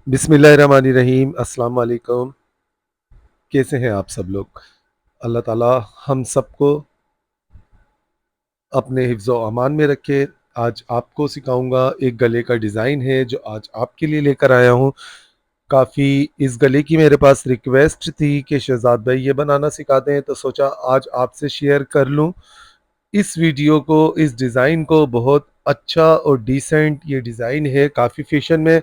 बिस्मिल्लाहिर्रहमानिर्रहीम। अस्सलाम वालेकुम। कैसे हैं आप सब लोग? अल्लाह ताला हम सबको अपने हिफ्ज़ व अमान में रखे। आज आपको सिखाऊंगा एक गले का डिज़ाइन है जो आज आपके लिए लेकर आया हूँ। काफ़ी इस गले की मेरे पास रिक्वेस्ट थी कि शहज़ाद भाई ये बनाना सिखा दें, तो सोचा आज आपसे शेयर कर लूँ इस वीडियो को, इस डिज़ाइन को। बहुत अच्छा और डिसेंट ये डिज़ाइन है, काफ़ी फैशन में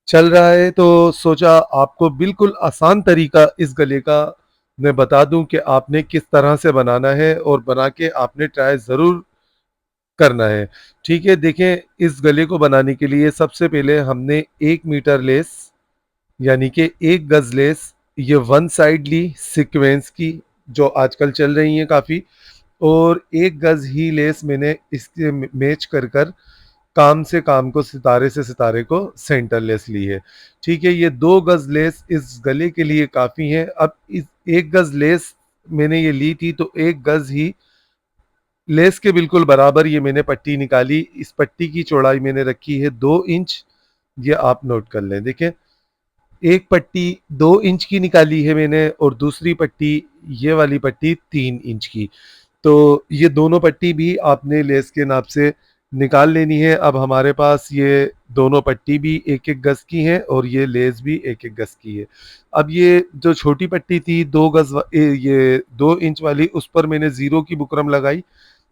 चल रहा है, तो सोचा आपको बिल्कुल आसान तरीका इस गले का मैं बता दूं कि आपने किस तरह से बनाना है और बना के आपने ट्राई ज़रूर करना है। ठीक है, देखें इस गले को बनाने के लिए सबसे पहले हमने 1 मीटर लेस यानी कि 1 गज लेस ये वन साइड ली सीक्वेंस की, जो आजकल चल रही हैं काफ़ी, और 1 गज ही लेस मैंने इसके मैच कर कर काम से काम को, सितारे से सितारे को सेंटर लेस ली है। ठीक है, ये 2 गज लेस इस गले के लिए काफ़ी है। अब इस 1 गज लेस मैंने ये ली थी, तो 1 गज ही लेस के बिल्कुल बराबर ये मैंने पट्टी निकाली। इस पट्टी की चौड़ाई मैंने रखी है 2 इंच। ये आप नोट कर लें। देखें, एक पट्टी 2 इंच की निकाली है मैंने और दूसरी पट्टी, ये वाली पट्टी 3 इंच की। तो ये दोनों पट्टी भी आपने लेस के नाप से निकाल लेनी है। अब हमारे पास ये दोनों पट्टी भी 1-1 गज की हैं और ये लेस भी 1-1 गज की है। अब ये जो छोटी पट्टी थी ये 2 इंच वाली, उस पर मैंने ज़ीरो की बुकरम लगाई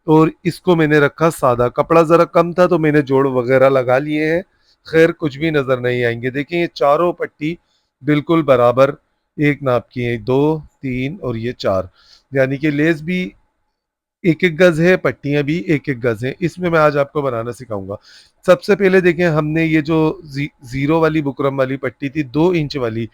और इसको मैंने रखा सादा। कपड़ा ज़रा कम था तो मैंने जोड़ वगैरह लगा लिए हैं, खैर कुछ भी नज़र नहीं आएंगे। देखिए ये चारों पट्टी बिल्कुल बराबर एक नाप की हैं, 2, 3 और ये 4, यानी कि लेस भी 1-1 गज है, पट्टियां भी 1-1 गज हैं। इसमें मैं आज आपको बनाना सिखाऊंगा। सबसे पहले देखें, हमने ये जो ज़ीरो वाली बुकरम वाली पट्टी थी 2 इंच वाली,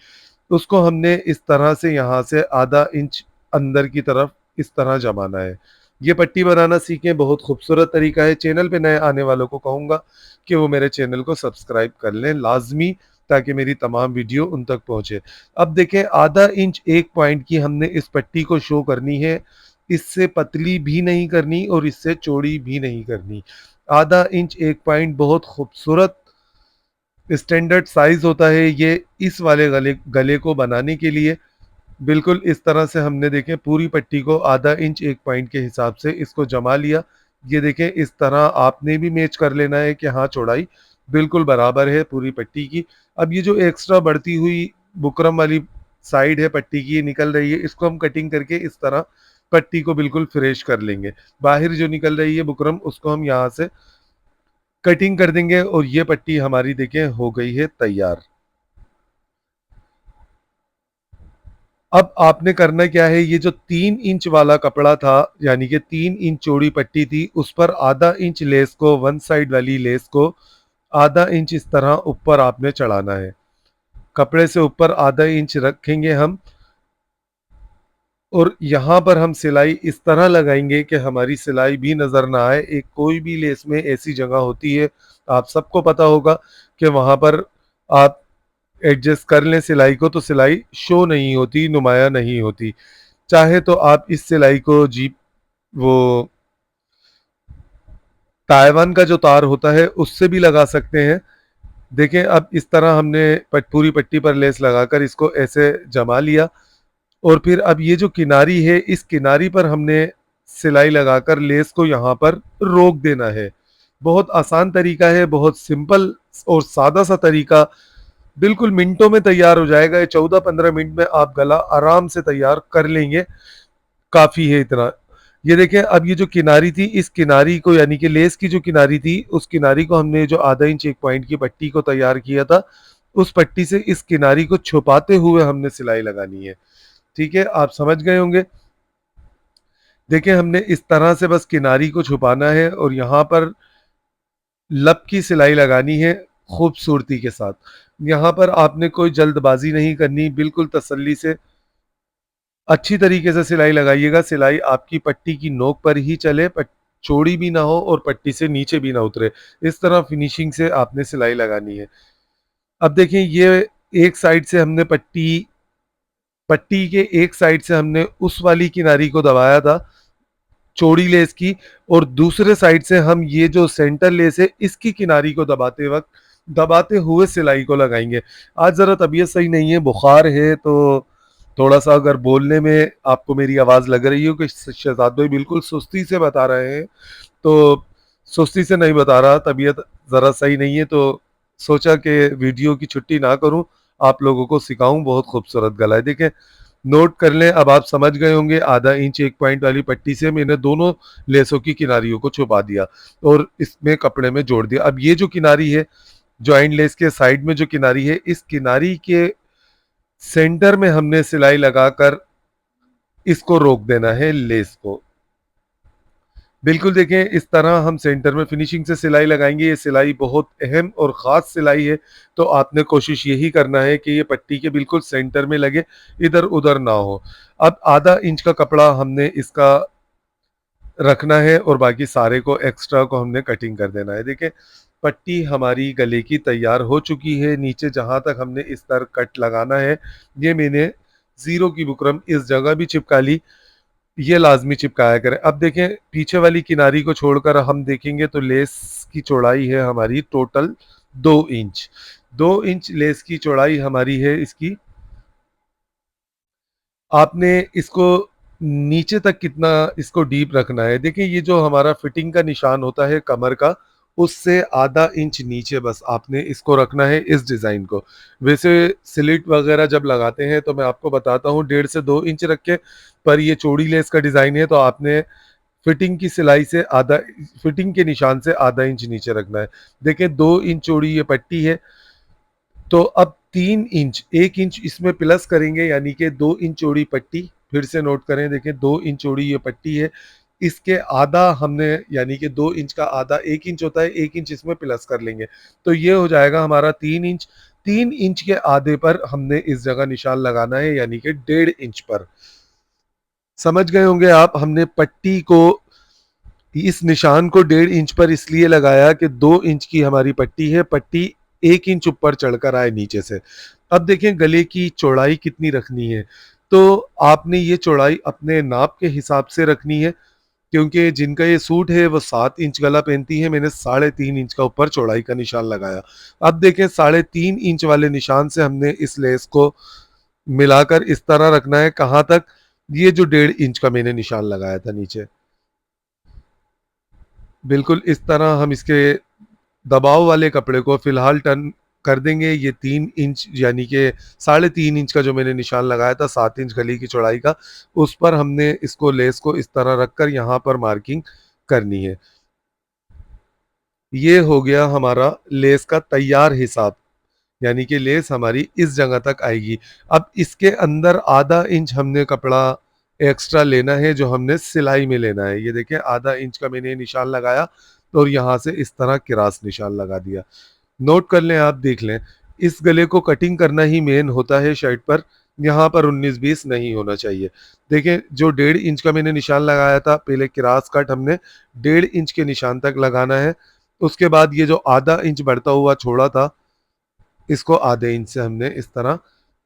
उसको हमने इस तरह से यहाँ से आधा इंच अंदर की तरफ इस तरह जमाना है। ये पट्टी बनाना सीखें, बहुत खूबसूरत तरीका है। चैनल पे नए आने वालों को कहूँगा कि वो मेरे चैनल को सब्सक्राइब कर लें लाजमी, ताकि मेरी तमाम वीडियो उन तक पहुँचे। अब देखें, आधा इंच एक पॉइंट की हमने इस पट्टी को शो करनी है। इससे पतली भी नहीं करनी और इससे चौड़ी भी नहीं करनी। आधा इंच एक पॉइंट बहुत खूबसूरत स्टैंडर्ड साइज होता है ये। इस वाले गले को बनाने के लिए बिल्कुल इस तरह से हमने देखें पूरी पट्टी को आधा इंच एक पॉइंट के हिसाब से इसको जमा लिया। ये देखें, इस तरह आपने भी मैच कर लेना है कि हाँ चौड़ाई बिल्कुल बराबर है पूरी पट्टी की। अब ये जो एक्स्ट्रा बढ़ती हुई बुकरम वाली साइड है पट्टी की, ये निकल रही है, इसको हम कटिंग करके इस तरह पट्टी को बिल्कुल फ्रेश कर लेंगे। बाहर जो निकल रही है बुकरम, उसको हम यहाँ से कटिंग कर देंगे और ये पट्टी हमारी देखें हो गई है तैयार। अब आपने करना क्या है, ये जो 3 इंच वाला कपड़ा था यानी कि 3 इंच चौड़ी पट्टी थी, उस पर आधा इंच लेस को, वन साइड वाली लेस को आधा इंच इस तरह ऊपर आपने चढ़ाना है। कपड़े से ऊपर आधा इंच रखेंगे हम और यहाँ पर हम सिलाई इस तरह लगाएंगे कि हमारी सिलाई भी नज़र ना आए। एक कोई भी लेस में ऐसी जगह होती है, आप सबको पता होगा, कि वहाँ पर आप एडजस्ट कर लें सिलाई को, तो सिलाई शो नहीं होती, नुमाया नहीं होती। चाहे तो आप इस सिलाई को जीप वो ताइवान का जो तार होता है उससे भी लगा सकते हैं। देखें, अब इस तरह हमने पूरी पट्टी पर लेस लगाकर इसको ऐसे जमा लिया और फिर अब ये जो किनारी है, इस किनारी पर हमने सिलाई लगाकर लेस को यहाँ पर रोक देना है। बहुत आसान तरीका है, बहुत सिंपल और सादा सा तरीका, बिल्कुल मिनटों में तैयार हो जाएगा। ये 14-15 मिनट में आप गला आराम से तैयार कर लेंगे, काफ़ी है इतना। ये देखें, अब ये जो किनारी थी, इस किनारी को यानी कि लेस की जो किनारी थी, उस किनारी को हमने जो आधा इंच एक पॉइंट की पट्टी को तैयार किया था, उस पट्टी से इस किनारी को छुपाते हुए हमने सिलाई लगानी है। ठीक है, आप समझ गए होंगे। देखें, हमने इस तरह से बस किनारी को छुपाना है और यहाँ पर लब की सिलाई लगानी है खूबसूरती के साथ। यहाँ पर आपने कोई जल्दबाजी नहीं करनी, बिल्कुल तसल्ली से अच्छी तरीके से सिलाई लगाइएगा। सिलाई आपकी पट्टी की नोक पर ही चले, चौड़ी भी ना हो और पट्टी से नीचे भी ना उतरे। इस तरह फिनिशिंग से आपने सिलाई लगानी है। अब देखें, ये एक साइड से हमने पट्टी पट्टी के एक साइड से हमने उस वाली किनारी को दबाया था चौड़ी लेस की, और दूसरे साइड से हम ये जो सेंटर लेस है इसकी किनारी को दबाते वक्त दबाते हुए सिलाई को लगाएंगे। आज ज़रा तबीयत सही नहीं है, बुखार है, तो थोड़ा सा अगर बोलने में आपको मेरी आवाज़ लग रही हो कि शहजाद भाई बिल्कुल सुस्ती से बता रहे हैं, तो सुस्ती से नहीं बता रहा, तबीयत ज़रा सही नहीं है, तो सोचा कि वीडियो की छुट्टी ना करूं, आप लोगों को सिखाऊं। बहुत खूबसूरत गला है, देखें, नोट कर लें। अब आप समझ गए होंगे, आधा इंच 1 पॉइंट वाली पट्टी से मैंने दोनों लेसों की किनारियों को छुपा दिया और इसमें कपड़े में जोड़ दिया। अब ये जो किनारी है, जॉइंट लेस के साइड में जो किनारी है, इस किनारी के सेंटर में हमने सिलाई लगाकर इसको रोक देना है, लेस को। बिल्कुल देखें, इस तरह हम सेंटर में फिनिशिंग से सिलाई लगाएंगे। ये सिलाई बहुत अहम और ख़ास सिलाई है, तो आपने कोशिश यही करना है कि ये पट्टी के बिल्कुल सेंटर में लगे, इधर उधर ना हो। अब आधा इंच का कपड़ा हमने इसका रखना है और बाकी सारे को एक्स्ट्रा को हमने कटिंग कर देना है। देखें, पट्टी हमारी गले की तैयार हो चुकी है। नीचे जहां तक हमने इस तरह कट लगाना है, ये मैंने ज़ीरो की बुकरम इस जगह भी चिपका ली, ये लाजमी चिपकाया करें। अब देखें, पीछे वाली किनारी को छोड़कर हम देखेंगे तो लेस की चौड़ाई है हमारी टोटल 2 इंच। 2 इंच लेस की चौड़ाई हमारी है इसकी। आपने इसको नीचे तक कितना इसको डीप रखना है, देखिए ये जो हमारा फिटिंग का निशान होता है कमर का, उससे आधा इंच नीचे बस आपने इसको रखना है, इस डिज़ाइन को। वैसे स्लिट वगैरह जब लगाते हैं तो मैं आपको बताता हूँ 1.5 से 2 इंच रख के, पर ये चौड़ी लेस का डिज़ाइन है तो आपने फिटिंग की सिलाई से आधा, फिटिंग के निशान से आधा इंच नीचे रखना है। देखें, 2 इंच चौड़ी ये पट्टी है, तो अब 3 इंच, 1 इंच इसमें प्लस करेंगे, यानी कि 2 इंच चौड़ी पट्टी। फिर से नोट करें, देखें 2 इंच चौड़ी ये पट्टी है, इसके आधा हमने, यानी कि 2 इंच का आधा 1 इंच होता है, 1 इंच इसमें प्लस कर लेंगे, तो ये हो जाएगा हमारा 3 इंच। 3 इंच के आधे पर हमने इस जगह निशान लगाना है, यानी कि 1.5 इंच पर। समझ गए होंगे आप, हमने पट्टी को, इस निशान को 1.5 इंच पर इसलिए लगाया कि 2 इंच की हमारी पट्टी है, पट्टी 1 इंच ऊपर चढ़कर आए नीचे से। अब देखें गले की चौड़ाई कितनी रखनी है, तो आपने ये चौड़ाई अपने नाप के हिसाब से रखनी है, क्योंकि जिनका ये सूट है वो 7 इंच गला पहनती है, मैंने 3.5 इंच का ऊपर चौड़ाई का निशान लगाया। अब देखें, 3.5 इंच वाले निशान से हमने इस लेस को मिलाकर इस तरह रखना है, कहाँ तक, ये जो 1.5 इंच का मैंने निशान लगाया था नीचे, बिल्कुल इस तरह हम इसके दबाव वाले कपड़े को फिलहाल टर्न कर देंगे। ये 3 इंच, यानी कि 3.5 इंच का जो मैंने निशान लगाया था 7 इंच गली की चौड़ाई का, उस पर हमने इसको, लेस को इस तरह रखकर यहाँ पर मार्किंग करनी है। ये हो गया हमारा लेस का तैयार हिसाब, यानी कि लेस हमारी इस जगह तक आएगी। अब इसके अंदर आधा इंच हमने कपड़ा एक्स्ट्रा लेना है, जो हमने सिलाई में लेना है। ये देखिए, आधा इंच का मैंने निशान लगाया और यहाँ से इस तरह क्रास निशान लगा दिया। नोट कर लें, आप देख लें, इस गले को कटिंग करना ही मेन होता है शर्ट पर, यहाँ पर 19-20 नहीं होना चाहिए। देखें, जो 1.5 इंच का मैंने निशान लगाया था, पहले क्रास कट हमने 1.5 इंच के निशान तक लगाना है। उसके बाद ये जो आधा इंच बढ़ता हुआ छोड़ा था, इसको आधे इंच से हमने इस तरह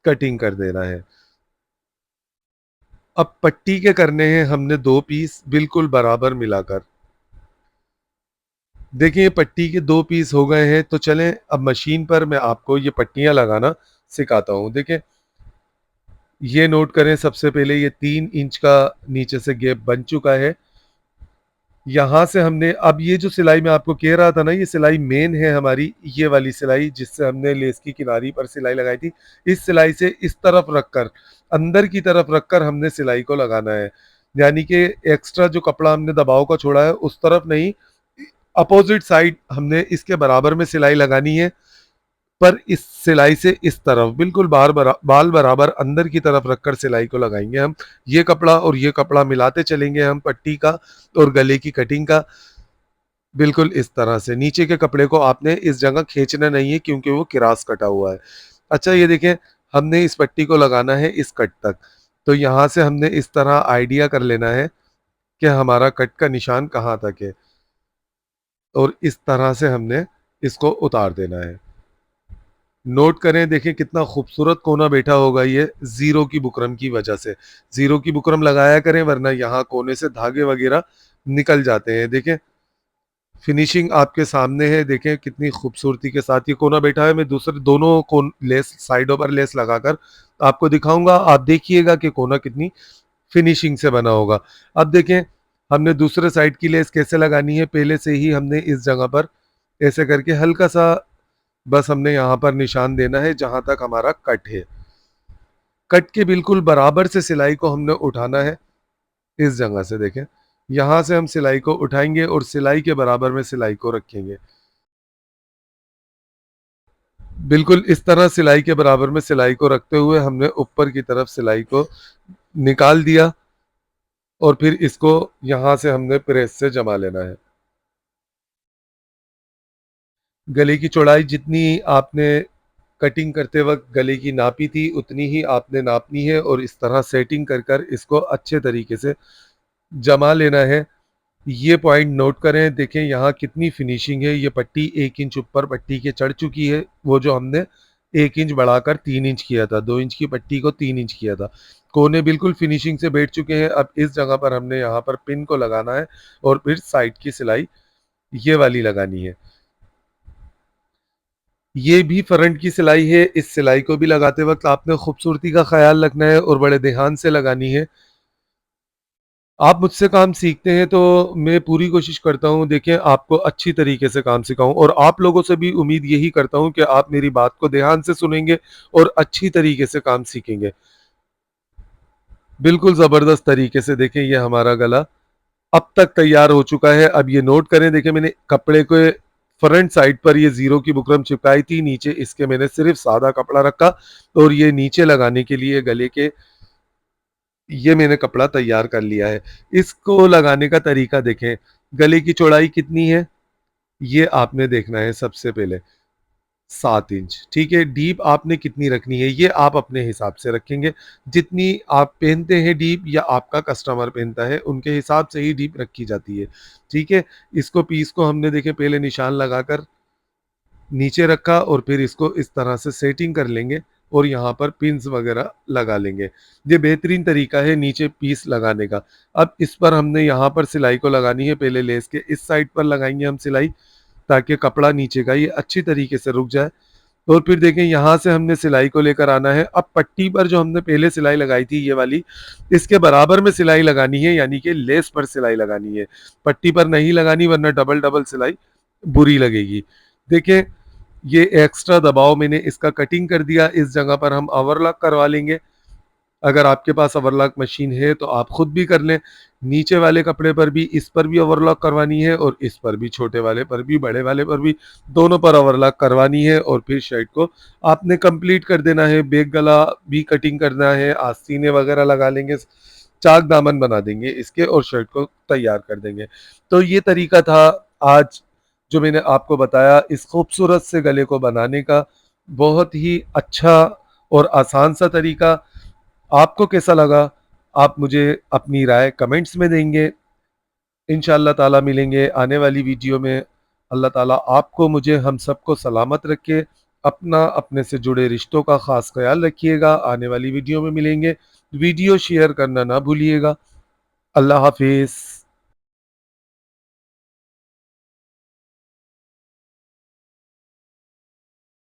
कटिंग कर देना है। अब पट्टी के करने हैं हमने 2 पीस बिल्कुल बराबर मिलाकर। देखिए, ये पट्टी के 2 पीस हो गए हैं, तो चलें अब मशीन पर मैं आपको ये पट्टियां लगाना सिखाता हूँ। देखें, ये नोट करें, सबसे पहले ये 3 इंच का नीचे से गैप बन चुका है। यहाँ से हमने, अब ये जो सिलाई मैं आपको कह रहा था ना, ये सिलाई मेन है हमारी, ये वाली सिलाई जिससे हमने लेस की किनारी पर सिलाई लगाई थी, इस सिलाई से इस तरफ रखकर, अंदर की तरफ रखकर हमने सिलाई को लगाना है। यानी कि एक्स्ट्रा जो कपड़ा हमने दबाव का छोड़ा है उस तरफ नहीं, अपोजिट साइड हमने इसके बराबर में सिलाई लगानी है, पर इस सिलाई से इस तरफ बिल्कुल बाल बराबर अंदर की तरफ रखकर सिलाई को लगाएंगे हम। ये कपड़ा और ये कपड़ा मिलाते चलेंगे हम, पट्टी का और गले की कटिंग का, बिल्कुल इस तरह से। नीचे के कपड़े को आपने इस जगह खींचना नहीं है, क्योंकि वो किरास कटा हुआ है। अच्छा, ये देखें, हमने इस पट्टी को लगाना है इस कट तक, तो यहाँ से हमने इस तरह आइडिया कर लेना है कि हमारा कट का निशान कहाँ तक है, और इस तरह से हमने इसको उतार देना है। नोट करें, देखें कितना खूबसूरत कोना बैठा होगा ये जीरो की बुकरम की वजह से। जीरो की बुकरम लगाया करें, वरना यहाँ कोने से धागे वगैरह निकल जाते हैं। देखें, फिनिशिंग आपके सामने है, देखें कितनी खूबसूरती के साथ ये कोना बैठा है। मैं दूसरे दोनों कोन लेस साइडों पर लेस लगाकर आपको दिखाऊंगा, आप देखिएगा कि कोना कितनी फिनिशिंग से बना होगा। अब देखें हमने दूसरे साइड की लेस कैसे लगानी है, पहले से ही हमने इस जगह पर ऐसे करके हल्का सा बस हमने यहाँ पर निशान देना है जहां तक हमारा कट है। कट के बिल्कुल बराबर से सिलाई को हमने उठाना है। इस जगह से देखें, यहाँ से हम सिलाई को उठाएंगे और सिलाई के बराबर में सिलाई को रखेंगे। बिल्कुल इस तरह सिलाई के बराबर में सिलाई को रखते हुए हमने ऊपर की तरफ सिलाई को निकाल दिया और फिर इसको यहाँ से हमने प्रेस से जमा लेना है। गले की चौड़ाई जितनी आपने कटिंग करते वक्त गले की नापी थी उतनी ही आपने नापनी है और इस तरह सेटिंग कर कर इसको अच्छे तरीके से जमा लेना है। ये पॉइंट नोट करें, देखें यहाँ कितनी फिनिशिंग है। ये पट्टी 1 इंच ऊपर पट्टी के चढ़ चुकी है, वो जो हमने 1 इंच बढ़ाकर 3 इंच किया था, 2 इंच की पट्टी को 3 इंच किया था। कोने बिल्कुल फिनिशिंग से बैठ चुके हैं। अब इस जगह पर हमने यहाँ पर पिन को लगाना है और फिर साइड की सिलाई ये वाली लगानी है। ये भी फ्रंट की सिलाई है। इस सिलाई को भी लगाते वक्त आपने खूबसूरती का ख्याल रखना है और बड़े ध्यान से लगानी है। आप मुझसे काम सीखते हैं तो मैं पूरी कोशिश करता हूँ देखिए आपको अच्छी तरीके से काम सिखाऊं, और आप लोगों से भी उम्मीद यही करता हूँ कि आप मेरी बात को ध्यान से सुनेंगे और अच्छी तरीके से काम सीखेंगे। बिल्कुल ज़बरदस्त तरीके से देखें ये हमारा गला अब तक तैयार हो चुका है। अब ये नोट करें, देखिए मैंने कपड़े के फ्रंट साइड पर ये जीरो की बुकरम चिपकाई थी, नीचे इसके मैंने सिर्फ सादा कपड़ा रखा और ये नीचे लगाने के लिए गले के ये मैंने कपड़ा तैयार कर लिया है। इसको लगाने का तरीका देखें, गले की चौड़ाई कितनी है ये आपने देखना है। सबसे पहले 7 इंच, ठीक है। डीप आपने कितनी रखनी है ये आप अपने हिसाब से रखेंगे। जितनी आप पहनते हैं डीप या आपका कस्टमर पहनता है उनके हिसाब से ही डीप रखी जाती है, ठीक है। इसको पीस को हमने देखे पहले निशान लगाकर नीचे रखा और फिर इसको इस तरह से सेटिंग कर लेंगे और यहाँ पर पिंस वगैरह लगा लेंगे। ये बेहतरीन तरीका है नीचे पीस लगाने का। अब इस पर हमने यहाँ पर सिलाई को लगानी है। पहले लेस के इस साइड पर लगाएंगे हम सिलाई ताकि कपड़ा नीचे का ये अच्छी तरीके से रुक जाए। और फिर देखें यहाँ से हमने सिलाई को लेकर आना है। अब पट्टी पर जो हमने पहले सिलाई लगाई थी ये वाली, इसके बराबर में सिलाई लगानी है, यानी कि लेस पर सिलाई लगानी है, पट्टी पर नहीं लगानी वरना डबल डबल सिलाई बुरी लगेगी। देखें ये एक्स्ट्रा दबाव मैंने इसका कटिंग कर दिया। इस जगह पर हम ओवरलॉक करवा लेंगे। अगर आपके पास ओवरलॉक मशीन है तो आप खुद भी कर लें। नीचे वाले कपड़े पर भी इस पर भी ओवरलॉक करवानी है और इस पर भी, छोटे वाले पर भी बड़े वाले पर भी, दोनों पर ओवरलॉक करवानी है। और फिर शर्ट को आपने कंप्लीट कर देना है। बैक गला भी कटिंग करना है, आस्तीने वगैरह लगा लेंगे, चाक दामन बना देंगे इसके और शर्ट को तैयार कर देंगे। तो ये तरीका था आज जो मैंने आपको बताया इस खूबसूरत से गले को बनाने का। बहुत ही अच्छा और आसान सा तरीका। आपको कैसा लगा आप मुझे अपनी राय कमेंट्स में देंगे। इंशाअल्लाह ताला मिलेंगे आने वाली वीडियो में। अल्लाह ताला आपको मुझे हम सबको सलामत रखे। अपना अपने से जुड़े रिश्तों का ख़ास ख्याल रखिएगा। आने वाली वीडियो में मिलेंगे। वीडियो शेयर करना ना भूलिएगा। अल्लाह हाफिज़।